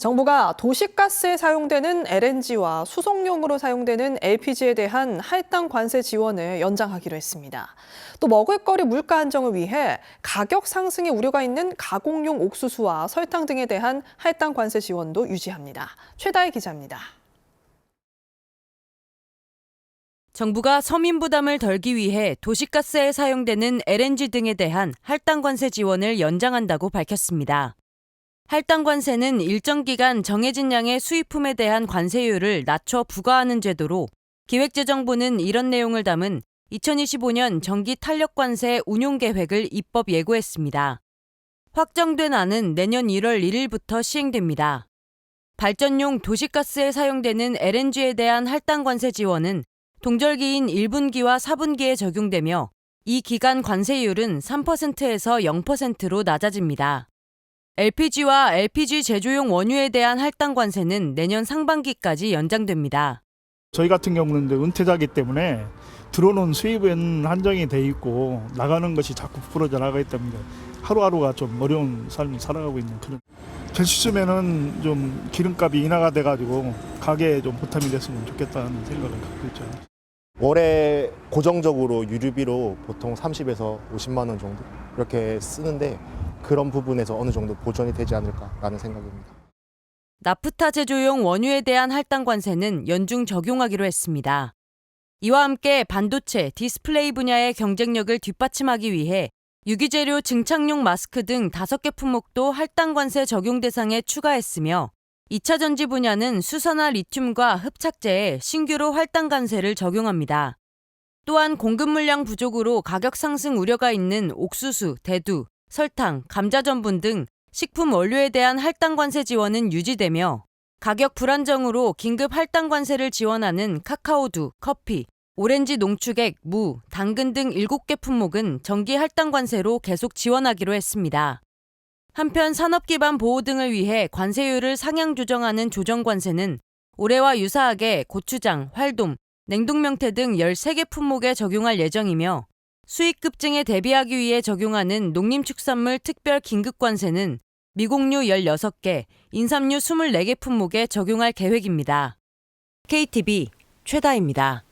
정부가 도시가스에 사용되는 LNG와 수송용으로 사용되는 LPG에 대한 할당 관세 지원을 연장하기로 했습니다. 또 먹을거리 물가 안정을 위해 가격 상승의 우려가 있는 가공용 옥수수와 설탕 등에 대한 할당 관세 지원도 유지합니다. 최다혜 기자입니다. 정부가 서민 부담을 덜기 위해 도시가스에 사용되는 LNG 등에 대한 할당 관세 지원을 연장한다고 밝혔습니다. 할당 관세는 일정 기간 정해진 양의 수입품에 대한 관세율을 낮춰 부과하는 제도로 기획재정부는 이런 내용을 담은 2025년 전기 탄력 관세 운용 계획을 입법 예고했습니다. 확정된 안은 내년 1월 1일부터 시행됩니다. 발전용 도시가스에 사용되는 LNG에 대한 할당 관세 지원은 동절기인 1분기와 4분기에 적용되며 이 기간 관세율은 3%에서 0%로 낮아집니다. LPG와 LPG 제조용 원유에 대한 할당 관세는 내년 상반기까지 연장됩니다. 저희 같은 경우는 이제 은퇴자이기 때문에 들어오는 수입은 한정이 돼 있고 나가는 것이 자꾸 부풀어져 나가기 때문에 하루하루가 좀 어려운 삶을 살아가고 있는 그런. 될 시점에는 좀 기름값이 인하가 돼가지고 가게에 좀 보탬이 됐으면 좋겠다는 생각을 갖고 있죠. 월에 고정적으로 유류비로 보통 30에서 50만 원 정도 이렇게 쓰는데 그런 부분에서 어느 정도 보전이 되지 않을까라는 생각입니다. 나프타 제조용 원유에 대한 할당 관세는 연중 적용하기로 했습니다. 이와 함께 반도체, 디스플레이 분야의 경쟁력을 뒷받침하기 위해 유기재료 증착용 마스크 등 5개 품목도 할당 관세 적용 대상에 추가했으며 2차 전지 분야는 수소나 리튬과 흡착제에 신규로 할당 관세를 적용합니다. 또한 공급 물량 부족으로 가격 상승 우려가 있는 옥수수, 대두, 설탕, 감자전분 등 식품 원료에 대한 할당 관세 지원은 유지되며 가격 불안정으로 긴급 할당 관세를 지원하는 카카오두, 커피, 오렌지 농축액, 무, 당근 등 7개 품목은 정기 할당 관세로 계속 지원하기로 했습니다. 한편 산업기반 보호 등을 위해 관세율을 상향 조정하는 조정관세는 올해와 유사하게 고추장, 활돔, 냉동명태 등 13개 품목에 적용할 예정이며 수익 급증에 대비하기 위해 적용하는 농림축산물 특별 긴급관세는 미곡류 16개, 인삼류 24개 품목에 적용할 계획입니다. KTV 최다희입니다.